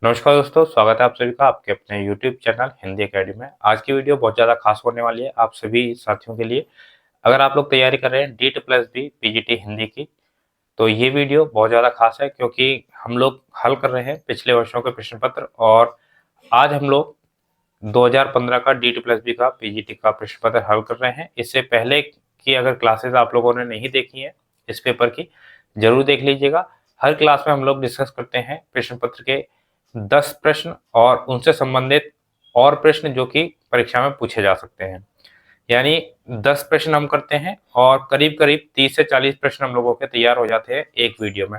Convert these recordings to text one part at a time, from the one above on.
नमस्कार दोस्तों, स्वागत है आप सभी का आपके अपने YouTube चैनल हिंदी एकेडमी में। आज की वीडियो बहुत ज़्यादा खास होने वाली है आप सभी साथियों के लिए। अगर आप लोग तैयारी कर रहे हैं DEET+B पीजीटी हिंदी की, तो ये वीडियो बहुत ज़्यादा खास है क्योंकि हम लोग हल कर रहे हैं पिछले वर्षों के प्रश्न पत्र। और आज हम लोग 2015 का DEET+B का पीजीटी का प्रश्न पत्र हल कर रहे हैं। इससे पहले की अगर क्लासेस आप लोगों ने नहीं देखी है इस पेपर की, जरूर देख लीजिएगा। हर क्लास में हम लोग डिस्कस करते हैं प्रश्न पत्र के 10 प्रश्न और उनसे संबंधित और प्रश्न जो कि परीक्षा में पूछे जा सकते हैं। यानी 10 प्रश्न हम करते हैं और करीब करीब 30 से 40 प्रश्न हम लोगों के तैयार हो जाते हैं एक वीडियो में।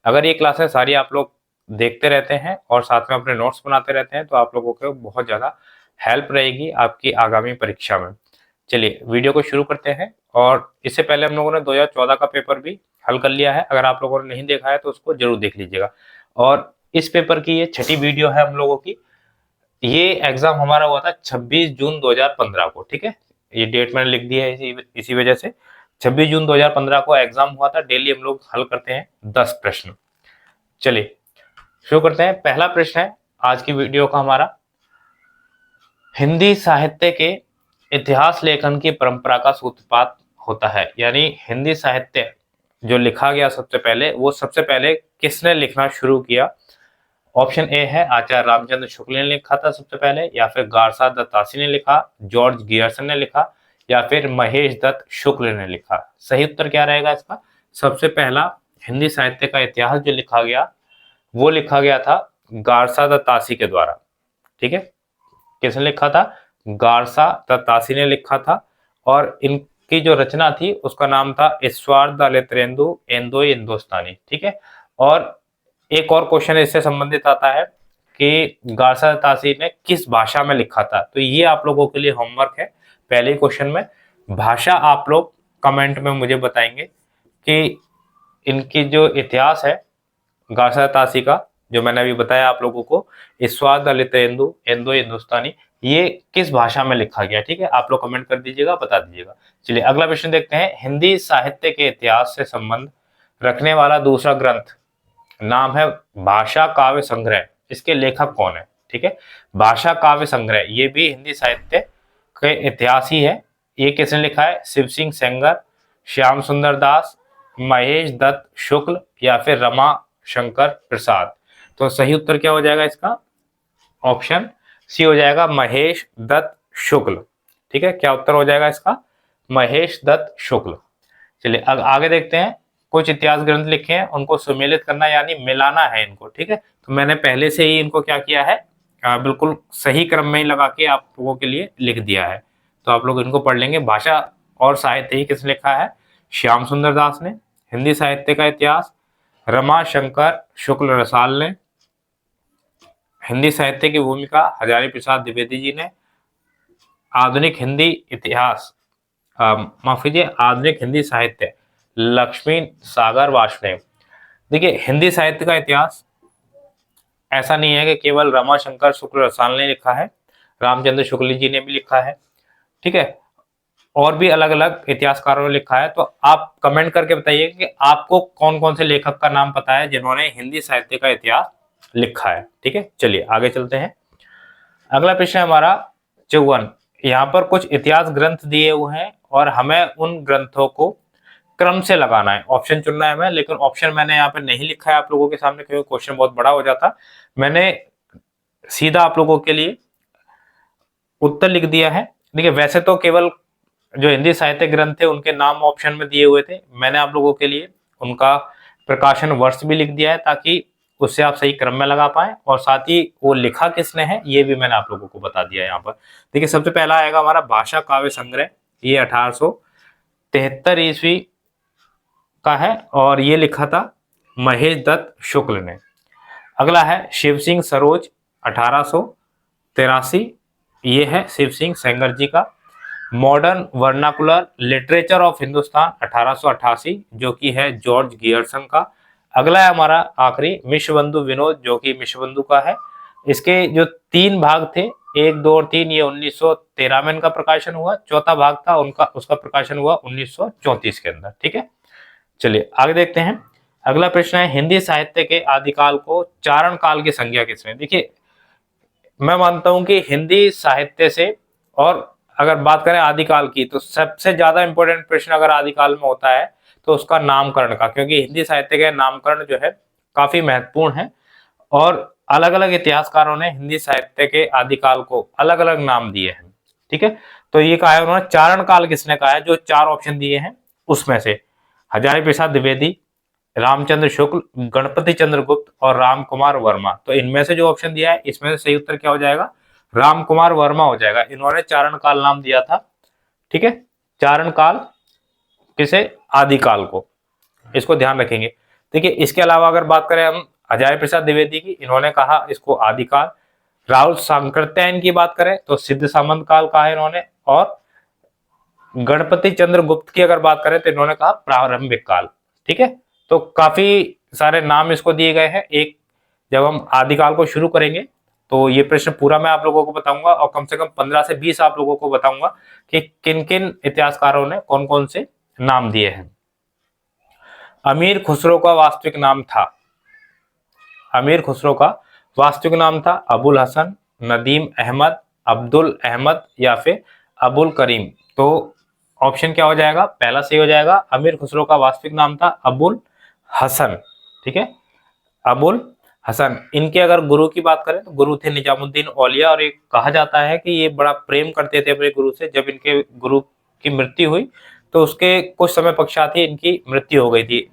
अगर ये क्लासेस सारी आप लोग देखते रहते हैं और साथ में अपने नोट्स बनाते रहते हैं तो आप लोगों को बहुत ज़्यादा हेल्प रहेगी आपकी आगामी परीक्षा में। चलिए वीडियो को शुरू करते हैं। और इससे पहले हम लोगों ने 2014 का पेपर भी हल कर लिया है। अगर आप लोगों ने नहीं देखा है तो उसको जरूर देख लीजिएगा। और इस पेपर की ये छठी वीडियो है हम लोगों की। ये एग्जाम हमारा हुआ था 26 जून 2015 को। ठीक है, ये डेट मैंने लिख दिया है इसी वजह से। 26 जून 2015 को एग्जाम हुआ था। डेली हम लोग हल करते हैं 10 प्रश्न। चलिए शुरू करते हैं। पहला प्रश्न है आज की वीडियो का हमारा, हिंदी साहित्य के इतिहास लेखन की परंपरा का सूत्रपात होता है। यानी हिंदी साहित्य जो लिखा गया सबसे पहले, वो सबसे पहले किसने लिखना शुरू किया। ऑप्शन ए है आचार्य रामचंद्र शुक्ल ने लिखा था सबसे पहले, या फिर गारसा दत्तासी ने लिखा, जॉर्ज गियर्सन ने लिखा, या फिर महेश दत्त शुक्ल ने लिखा। सही उत्तर क्या रहेगा इसका? सबसे पहला हिंदी साहित्य का इतिहास जो लिखा गया वो लिखा गया था गारसा दत्तासी के द्वारा। ठीक है, किसने लिखा था? गारसा दत्तासी ने लिखा था। और इनकी जो रचना थी उसका नाम था ईश्वर दलितेंदु एंदोई हिंदुस्तानी। ठीक है, और एक और क्वेश्चन इससे संबंधित आता है कि गारसा दत्तासी ने किस भाषा में लिखा था। तो ये आप लोगों के लिए होमवर्क है। पहले क्वेश्चन में भाषा आप लोग कमेंट में मुझे बताएंगे कि इनकी जो इतिहास है गारसा दत्तासी का, जो मैंने अभी बताया आप लोगों को, ईश्वर दलितेंदु एंदोई हिंदुस्तानी, ये किस भाषा में लिखा गया। ठीक है, आप लोग कमेंट कर दीजिएगा, बता दीजिएगा। चलिए अगला प्रश्न देखते हैं। हिंदी साहित्य के इतिहास से संबंध रखने वाला दूसरा ग्रंथ नाम है भाषा काव्य संग्रह। इसके लेखक कौन है? ठीक है, भाषा काव्य संग्रह ये भी हिंदी साहित्य के इतिहास ही है। ये किसने लिखा है? शिव सिंह सेंगर, श्याम सुंदर दास, महेश दत्त शुक्ल, या फिर रमा शंकर प्रसाद। तो सही उत्तर क्या हो जाएगा इसका? ऑप्शन सी हो जाएगा, महेश दत्त शुक्ल। ठीक है, क्या उत्तर हो जाएगा इसका? महेश दत्त शुक्ल। चलिए आगे देखते हैं। कुछ इतिहास ग्रंथ लिखे हैं, उनको सुमेलित करना यानी मिलाना है इनको। ठीक है, तो मैंने पहले से ही इनको क्या किया है, बिल्कुल सही क्रम में ही लगा के आप लोगों के लिए लिख दिया है। तो आप लोग इनको पढ़ लेंगे। भाषा और साहित्य ही किसने लिखा है? श्याम सुंदर दास ने। हिंदी साहित्य का इतिहास रमा शंकर शुक्ल रसाल ने। हिंदी साहित्य की भूमिका हजारी प्रसाद द्विवेदी जी ने। आधुनिक हिंदी इतिहास माफ कीजिए, आधुनिक हिंदी साहित्य लक्ष्मी सागर वार्ष्णेय। देखिए हिंदी साहित्य का इतिहास ऐसा नहीं है कि केवल रमाशंकर शुक्ल रसाल ने लिखा है, रामचंद्र शुक्ल जी ने भी लिखा है। ठीक है, और भी अलग अलग इतिहासकारों ने लिखा है। तो आप कमेंट करके बताइए कि आपको कौन कौन से लेखक का नाम पता है जिन्होंने हिंदी साहित्य का इतिहास लिखा है। ठीक है, चलिए आगे चलते हैं। अगला प्रश्न है हमारा 54। यहाँ पर कुछ इतिहास ग्रंथ दिए हुए हैं और हमें उन ग्रंथों को क्रम से लगाना है। ऑप्शन चुनना है हमें, लेकिन ऑप्शन मैंने यहाँ पे नहीं लिखा है आप लोगों के सामने क्योंकि क्वेश्चन बहुत बड़ा हो जाता। मैंने सीधा आप लोगों के लिए उत्तर लिख दिया है। देखिए वैसे तो केवल जो हिंदी साहित्य ग्रंथ थे उनके नाम ऑप्शन में दिए हुए थे, मैंने आप लोगों के लिए उनका प्रकाशन वर्ष भी लिख दिया है ताकि उससे आप सही क्रम में लगा पाए। और साथ ही वो लिखा किसने है ये भी मैंने आप लोगों को बता दिया है यहाँ पर। देखिए सबसे पहला आएगा हमारा भाषा काव्य संग्रह। ये 1873 ईस्वी का है और ये लिखा था महेश दत्त शुक्ल ने। अगला है शिव सिंह सरोज 1883, ये है शिव सिंह सेंगर जी का। Modern vernacular literature of Hindustan 1888, जो कि है जॉर्ज गियर्सन का। अगला है हमारा आखिरी मिश्रबंधु विनोद, जो कि मिश्रबंधु का है। इसके जो 3 भाग थे 1, 2 और 3, ये 1913 में इनका प्रकाशन हुआ। चौथा भाग था उनका, उसका प्रकाशन हुआ 1934 के अंदर। ठीक है, चलिए आगे देखते हैं। अगला प्रश्न है हिंदी साहित्य के आदिकाल को चारण काल की संज्ञा किसने। देखिए, मैं मानता हूं कि हिंदी साहित्य से, और अगर बात करें आदिकाल की, तो सबसे ज्यादा इंपॉर्टेंट प्रश्न अगर आदिकाल में होता है तो उसका नामकरण का, क्योंकि हिंदी साहित्य के नामकरण जो है काफी महत्वपूर्ण है। और अलग अलग इतिहासकारों ने हिंदी साहित्य के आदिकाल को अलग अलग नाम दिए हैं। ठीक है, तो ये कहा है उन्होंने, चारण काल किसने कहा है, जो 4 ऑप्शन दिए हैं उसमें से हजारी प्रसाद द्विवेदी, रामचंद्र शुक्ल, गणपति चंद्र गुप्त और राम कुमार वर्मा। तो इनमें से जो ऑप्शन दिया है इसमें से सही उत्तर क्या हो जाएगा, राम कुमार वर्मा हो जाएगा। इन्होंने चारण काल नाम दिया था। ठीक है, चारण काल किसे, आदिकाल को, इसको ध्यान रखेंगे। देखिए, इसके अलावा अगर बात करें हम हजारी प्रसाद द्विवेदी की, इन्होंने कहा इसको आदिकाल। राहुल सांकृत्यायन की बात करें तो सिद्ध सामंत काल कहा है इन्होंने। और गणपति चंद्र गुप्त की अगर बात करें तो इन्होंने कहा प्रारंभिक काल। ठीक है, तो काफी सारे नाम इसको दिए गए हैं। एक जब हम आदिकाल को शुरू करेंगे तो ये प्रश्न पूरा मैं आप लोगों को बताऊंगा, और कम से कम 15 से 20 आप लोगों को बताऊंगा कि किन किन इतिहासकारों ने कौन कौन से नाम दिए हैं। अमीर खुसरो का वास्तविक नाम था, अमीर खुसरो का वास्तविक नाम था अबुल हसन, नदीम अहमद, अब्दुल अहमद या फिर अबुल करीम। तो ऑप्शन क्या हो जाएगा, पहला सही हो जाएगा। अमीर खुसरो का वास्तविक नाम था अबुल हसन। ठीक है, अबुल हसन। इनके अगर गुरु की बात करें तो गुरु थे निजामुद्दीन औलिया, और ये कहा जाता है कि ये बड़ा प्रेम करते थे अपने गुरु से। जब इनके गुरु की मृत्यु हुई तो उसके कुछ समय पश्चात ही इनकी मृत्यु हो गई थी।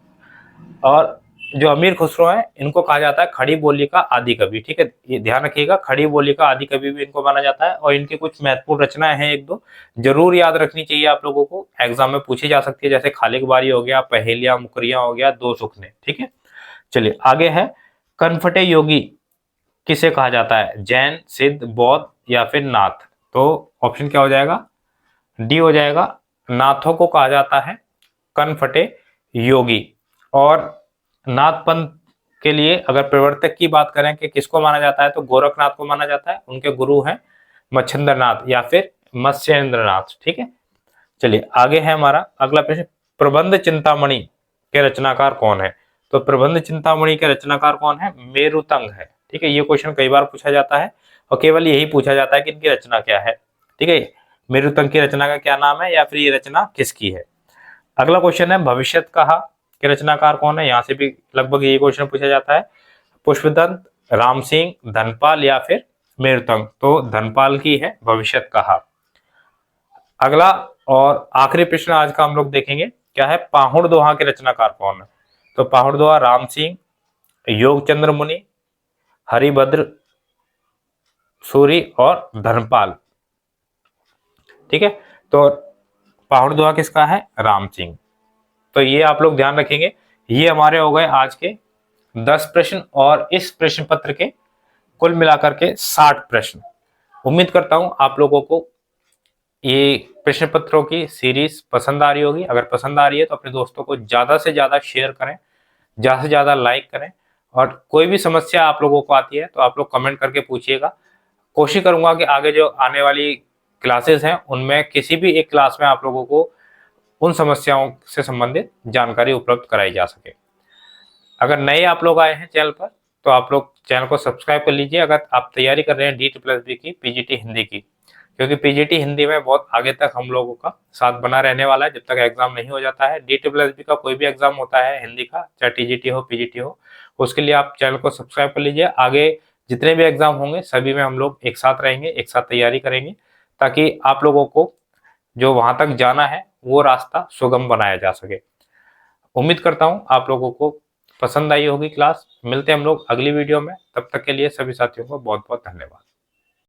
और जो अमीर खुसरो है इनको कहा जाता है खड़ी बोली का आदि कवि। ठीक है, ये ध्यान रखिएगा, खड़ी बोली का आदि कवि भी इनको माना जाता है। और इनकी कुछ महत्वपूर्ण रचनाएं हैं, एक दो जरूर याद रखनी चाहिए आप लोगों को, एग्जाम में पूछी जा सकती है, जैसे खालिक बारी हो गया, पहेलियां मुकरियां हो गया, दो सुखने। ठीक है, चलिए आगे है, कनफटे योगी किसे कहा जाता है, जैन, सिद्ध, बौद्ध या फिर नाथ। तो ऑप्शन क्या हो जाएगा, डी हो जाएगा, नाथों को कहा जाता है कनफटे योगी। और नाथ पंथ के लिए अगर प्रवर्तक की बात करें कि किसको माना जाता है, तो गोरखनाथ को माना जाता है। उनके गुरु हैं मच्छिंद्रनाथ या फिर मत्स्येंद्रनाथ। ठीक है, चलिए आगे है हमारा अगला प्रश्न, प्रबंध चिंतामणि के रचनाकार कौन है। तो प्रबंध चिंतामणि के रचनाकार कौन है, मेरुतंग है। ठीक है, ये क्वेश्चन कई बार पूछा जाता है और केवल यही पूछा जाता है कि इनकी रचना क्या है। ठीक है, मेरुतंग की रचना का क्या नाम है या फिर ये रचना किसकी है। अगला क्वेश्चन है, भविष्यत कहा के रचनाकार कौन है। यहाँ से भी लगभग यही क्वेश्चन पूछा जाता है, पुष्पदंत, राम सिंह, धनपाल या फिर मेरुतंग। तो धनपाल की है भविष्यत कहा। अगला और आखिरी प्रश्न आज का हम लोग देखेंगे, क्या है, पाहुड़ दोहा के रचनाकार कौन है। तो पाहुड़ दोहा राम सिंह, योगचंद्र मुनि, हरिभद्र सूरी और धनपाल। ठीक है, तो पाहुड़ दोहा किसका है, राम सिंह। तो ये आप लोग ध्यान रखेंगे। ये हमारे हो गए आज के 10 प्रश्न, और इस प्रश्न पत्र के कुल मिलाकर के 60 प्रश्न। उम्मीद करता हूं आप लोगों को ये प्रश्न पत्रों की सीरीज पसंद आ रही होगी। अगर पसंद आ रही है तो अपने दोस्तों को ज्यादा से ज्यादा शेयर करें, ज्यादा से ज्यादा लाइक करें। और कोई भी समस्या आप लोगों को आती है तो आप लोग कमेंट करके पूछिएगा। कोशिश करूंगा कि आगे जो आने वाली क्लासेस हैं उनमें किसी भी एक क्लास में आप लोगों को उन समस्याओं से संबंधित जानकारी उपलब्ध कराई जा सके। अगर नए आप लोग आए हैं चैनल पर तो आप लोग चैनल को सब्सक्राइब कर लीजिए। अगर आप तैयारी कर रहे हैं DSSB की, पीजीटी हिंदी की, क्योंकि पीजीटी हिंदी में बहुत आगे तक हम लोगों का साथ बना रहने वाला है जब तक एग्जाम नहीं हो जाता है। DSSB का कोई भी एग्जाम होता है हिंदी का, चाहे टीजीटी हो पीजीटी हो, उसके लिए आप चैनल को सब्सक्राइब कर लीजिए। आगे जितने भी एग्जाम होंगे सभी में हम लोग एक साथ रहेंगे, एक साथ तैयारी करेंगे, ताकि आप लोगों को जो वहां तक जाना है वो रास्ता सुगम बनाया जा सके। उम्मीद करता हूं आप लोगों को पसंद आई होगी क्लास। मिलते हैं हम लोग अगली वीडियो में, तब तक के लिए सभी साथियों को बहुत बहुत धन्यवाद।